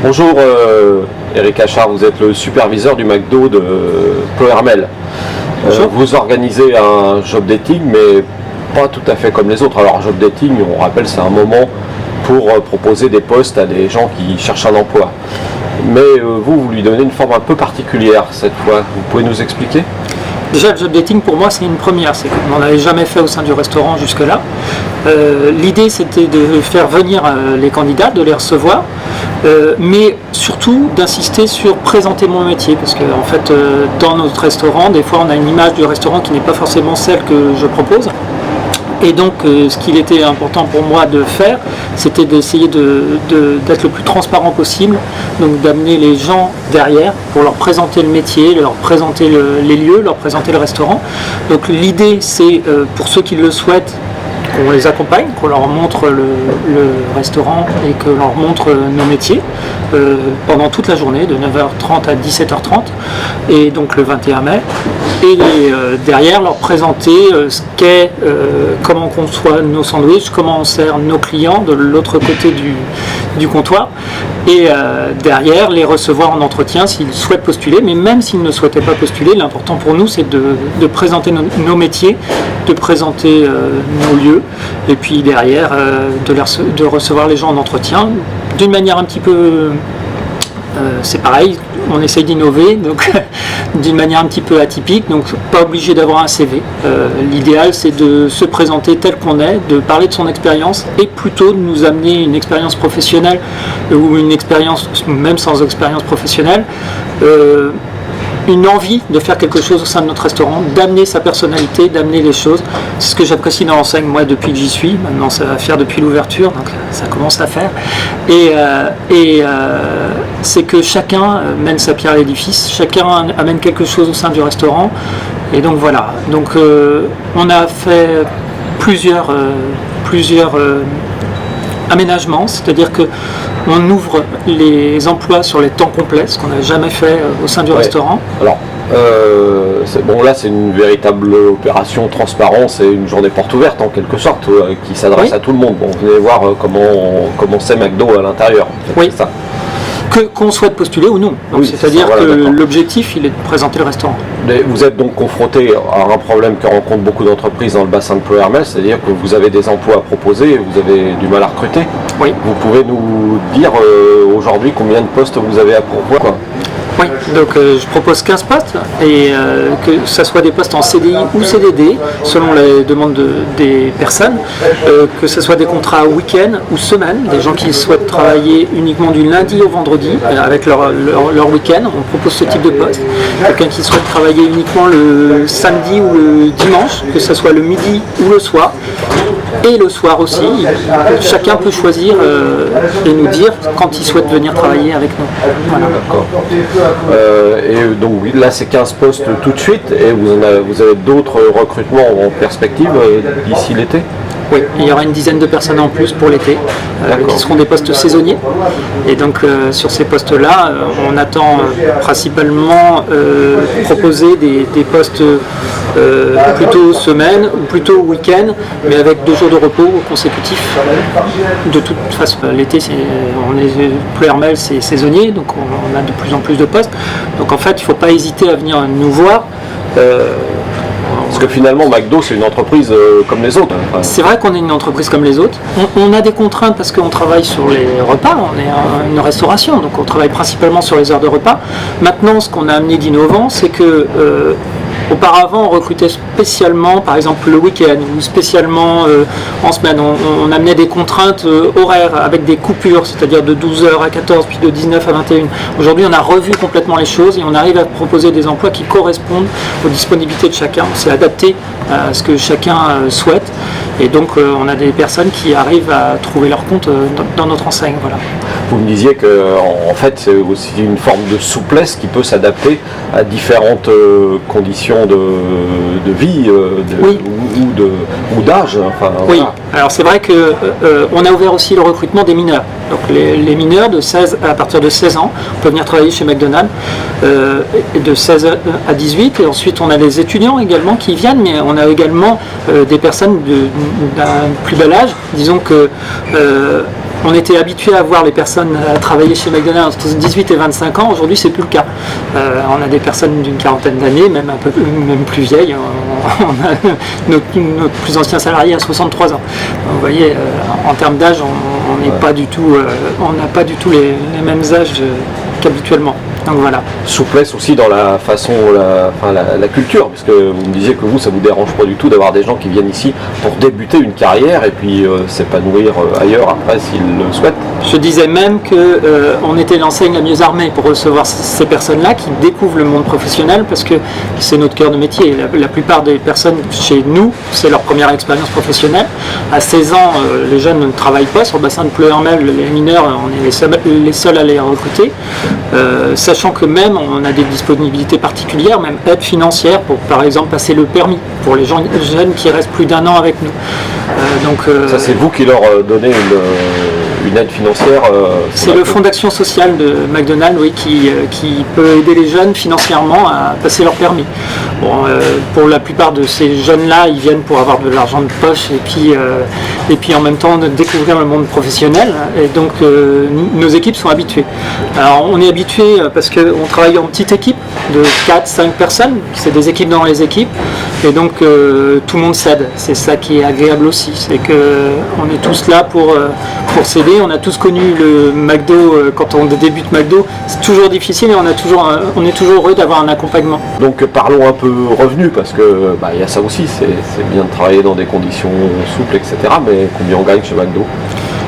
Bonjour Eric Achard, vous êtes le superviseur du McDo de Ploërmel. Vous organisez un job dating, mais pas tout à fait comme les autres. Alors job dating, on rappelle, c'est un moment pour proposer des postes à des gens qui cherchent un emploi. Mais vous lui donnez une forme un peu particulière cette fois. Vous pouvez nous expliquer ? Déjà, le job dating, pour moi, c'est une première. C'est qu'on n'en avait jamais fait au sein du restaurant jusque-là. L'idée, c'était de faire venir les candidats, de les recevoir, mais surtout d'insister sur présenter mon métier. Parce qu'en fait, dans notre restaurant, des fois, on a une image du restaurant qui n'est pas forcément celle que je propose. Et donc, ce qu'il était important pour moi de faire, c'était d'essayer d'être le plus transparent possible, donc d'amener les gens derrière pour leur présenter le métier, leur présenter les lieux, leur présenter le restaurant. Donc l'idée, c'est pour ceux qui le souhaitent, qu'on les accompagne, qu'on leur montre le restaurant et que leur montre nos métiers pendant toute la journée, de 9h30 à 17h30, et donc le 21 mai. Et derrière leur présenter ce qu'est, comment on conçoit nos sandwichs, comment on sert nos clients de l'autre côté du comptoir, et derrière les recevoir en entretien s'ils souhaitent postuler, mais même s'ils ne souhaitaient pas postuler, l'important pour nous c'est de présenter nos métiers, de présenter nos lieux, et puis derrière de recevoir les gens en entretien d'une manière un petit peu c'est pareil, on essaye d'innover, donc d'une manière un petit peu atypique, donc pas obligé d'avoir un CV. L'idéal, c'est de se présenter tel qu'on est, de parler de son expérience et plutôt de nous amener une expérience professionnelle ou une expérience, même sans expérience professionnelle, une envie de faire quelque chose au sein de notre restaurant, d'amener sa personnalité, d'amener les choses. C'est ce que j'apprécie dans l'enseigne, moi, depuis que j'y suis. Maintenant, ça va faire depuis l'ouverture, donc ça commence à faire. Et c'est que chacun mène sa pierre à l'édifice, chacun amène quelque chose au sein du restaurant. Et donc voilà. Donc on a fait plusieurs aménagements, c'est-à-dire que on ouvre les emplois sur les temps complets, ce qu'on n'a jamais fait au sein du restaurant. Alors, là c'est une véritable opération transparence et une journée porte ouverte en quelque sorte, qui s'adresse à tout le monde. Bon, venez voir comment c'est McDo à l'intérieur. Oui. C'est ça. Qu'on souhaite postuler ou non. C'est-à-dire que l'objectif, il est de présenter le restaurant. Vous êtes donc confronté à un problème que rencontrent beaucoup d'entreprises dans le bassin de Ploërmel, c'est-à-dire que vous avez des emplois à proposer et vous avez du mal à recruter. Oui. Vous pouvez nous dire aujourd'hui combien de postes vous avez à pourvoir ? Oui, donc je propose 15 postes et que ce soit des postes en CDI ou CDD selon les demandes des personnes, que ce soit des contrats week-end ou semaine, des gens qui souhaitent travailler uniquement du lundi au vendredi avec leur week-end, on propose ce type de poste. Quelqu'un qui souhaite travailler uniquement le samedi ou le dimanche, que ce soit le midi ou le soir. Et le soir aussi, chacun peut choisir et nous dire quand il souhaite venir travailler avec nous. Voilà. D'accord. Et donc oui, là c'est 15 postes tout de suite et vous avez d'autres recrutements en perspective d'ici l'été ? Oui, il y aura une dizaine de personnes en plus pour l'été, qui seront des postes saisonniers. Et donc sur ces postes-là, on attend principalement proposer des postes plutôt semaine ou plutôt week-end, mais avec 2 jours de repos consécutifs. De toute façon, l'été, Ploërmel, c'est saisonnier, donc on a de plus en plus de postes. Donc en fait, il ne faut pas hésiter à venir nous voir. Parce que finalement, McDo, c'est une entreprise comme les autres. C'est vrai qu'on est une entreprise comme les autres. On a des contraintes parce qu'on travaille sur les repas, on est une restauration, donc on travaille principalement sur les heures de repas. Maintenant, ce qu'on a amené d'innovant, c'est que auparavant, on recrutait spécialement, par exemple le week-end ou spécialement en semaine. On amenait des contraintes horaires avec des coupures, c'est-à-dire de 12h à 14, puis de 19 à 21. Aujourd'hui, on a revu complètement les choses et on arrive à proposer des emplois qui correspondent aux disponibilités de chacun. On s'est adapté à ce que chacun souhaite. Et donc, on a des personnes qui arrivent à trouver leur compte dans notre enseigne. Voilà. Vous me disiez que en fait, c'est aussi une forme de souplesse qui peut s'adapter à différentes conditions de vie oui. ou d'âge. Enfin, oui, voilà. Alors c'est vrai qu'on a ouvert aussi le recrutement des mineurs. Donc les mineurs à partir de 16 ans peuvent venir travailler chez McDonald's de 16 à 18. Et ensuite on a les étudiants également qui viennent, mais on a également des personnes d'un plus bel âge. Disons que on était habitué à voir les personnes travailler chez McDonald's entre 18 et 25 ans. Aujourd'hui, c'est plus le cas. On a des personnes d'une quarantaine d'années, même un peu même plus vieilles. On a notre plus ancien salarié à 63 ans. Vous voyez, en termes d'âge, on n'est pas du tout, on n'a pas du tout les mêmes âges qu'habituellement. Donc voilà. Souplesse aussi dans la façon, la culture, parce que vous me disiez que vous, ça vous dérange pas du tout d'avoir des gens qui viennent ici pour débuter une carrière et puis s'épanouir ailleurs après s'ils le souhaitent. Je disais même qu'on était l'enseigne la mieux armée pour recevoir ces personnes-là qui découvrent le monde professionnel, parce que c'est notre cœur de métier. La plupart des personnes chez nous, c'est leur première expérience professionnelle. À 16 ans, les jeunes ne travaillent pas sur le bassin de Pleuhermel, les mineurs, on est les seuls à les recruter. Sachant que même on a des disponibilités particulières, même aide financière pour par exemple passer le permis pour les jeunes qui restent plus d'1 an avec nous. Ça c'est vous qui leur donnez une aide financière c'est le fonds d'action sociale de McDonald's, oui, qui peut aider les jeunes financièrement à passer leur permis. Bon, pour la plupart de ces jeunes-là, ils viennent pour avoir de l'argent de poche et puis en même temps découvrir le monde professionnel. Et donc nos équipes sont habituées. Alors on est habitué parce qu'on travaille en petite équipe de 4-5 personnes, c'est des équipes dans les équipes, et donc tout le monde s'aide. C'est ça qui est agréable aussi, c'est qu'on est tous là pour s'aider. On a tous connu le McDo quand on débute McDo, c'est toujours difficile et on est toujours heureux d'avoir un accompagnement. Donc parlons un peu revenus, parce que il y a ça aussi, c'est bien de travailler dans des conditions souples, etc. Mais combien on gagne chez McDo?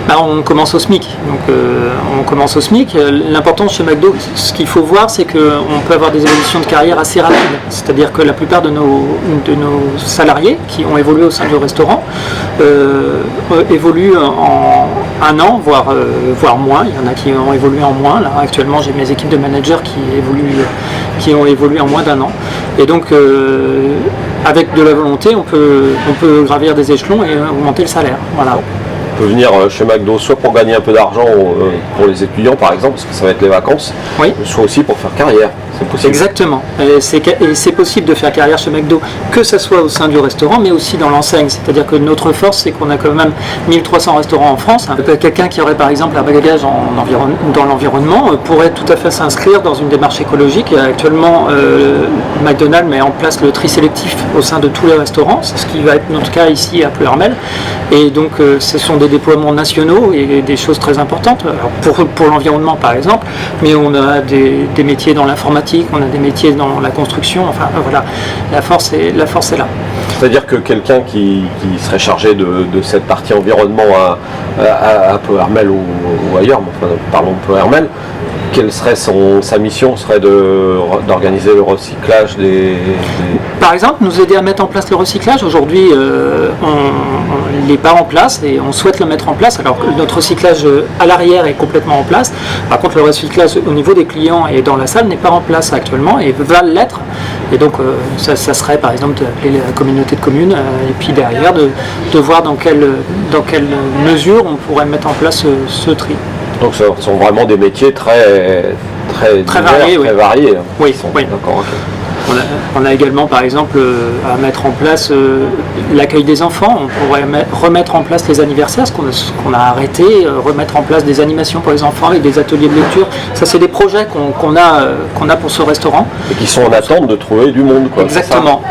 On commence au SMIC. Donc, on commence au SMIC. L'important chez McDo, ce qu'il faut voir, c'est qu'on peut avoir des évolutions de carrière assez rapides. C'est-à-dire que la plupart de nos salariés qui ont évolué au sein du restaurant évoluent en 1 an, voire moins. Il y en a qui ont évolué en moins. Là, actuellement, j'ai mes équipes de managers qui ont évolué en moins d'1 an. Et donc, avec de la volonté, on peut gravir des échelons et augmenter le salaire. Voilà. On peut venir chez McDo soit pour gagner un peu d'argent pour les étudiants par exemple, parce que ça va être les vacances, oui, soit aussi pour faire carrière. C'est possible. Exactement. Et c'est possible de faire carrière chez McDo, que ce soit au sein du restaurant, mais aussi dans l'enseigne. C'est-à-dire que notre force, c'est qu'on a quand même 1300 restaurants en France. Quelqu'un qui aurait par exemple un bagage dans l'environnement pourrait tout à fait s'inscrire dans une démarche écologique. Et actuellement, McDonald's met en place le tri sélectif au sein de tous les restaurants. C'est ce qui va être notre cas ici à Pleuhermel. Et donc, ce sont des déploiements nationaux et des choses très importantes. Alors pour l'environnement par exemple, mais on a des métiers dans l'informatique, on a des métiers dans la construction, enfin voilà, la force est là. C'est-à-dire que quelqu'un qui serait chargé de cette partie environnement à Pleuhermel ou ailleurs, mais enfin, parlons de Pleuhermel, quelle serait sa mission? Serait d'organiser le recyclage Par exemple, nous aider à mettre en place le recyclage. Aujourd'hui, on n'est pas en place et on souhaite le mettre en place. Alors que notre recyclage à l'arrière est complètement en place. Par contre, le recyclage au niveau des clients et dans la salle n'est pas en place actuellement et va l'être. Et donc, ça serait par exemple d'appeler la communauté de communes et puis derrière de voir dans quelle mesure on pourrait mettre en place ce tri. Donc ce sont vraiment des métiers très variés. Très variés. Oui, oui. D'accord, okay. On a également par exemple à mettre en place l'accueil des enfants. On pourrait remettre en place les anniversaires, ce qu'on a arrêté, remettre en place des animations pour les enfants avec des ateliers de lecture. Ça, c'est des projets qu'on a pour ce restaurant. Et qui sont en attente de trouver du monde, quoi. Exactement.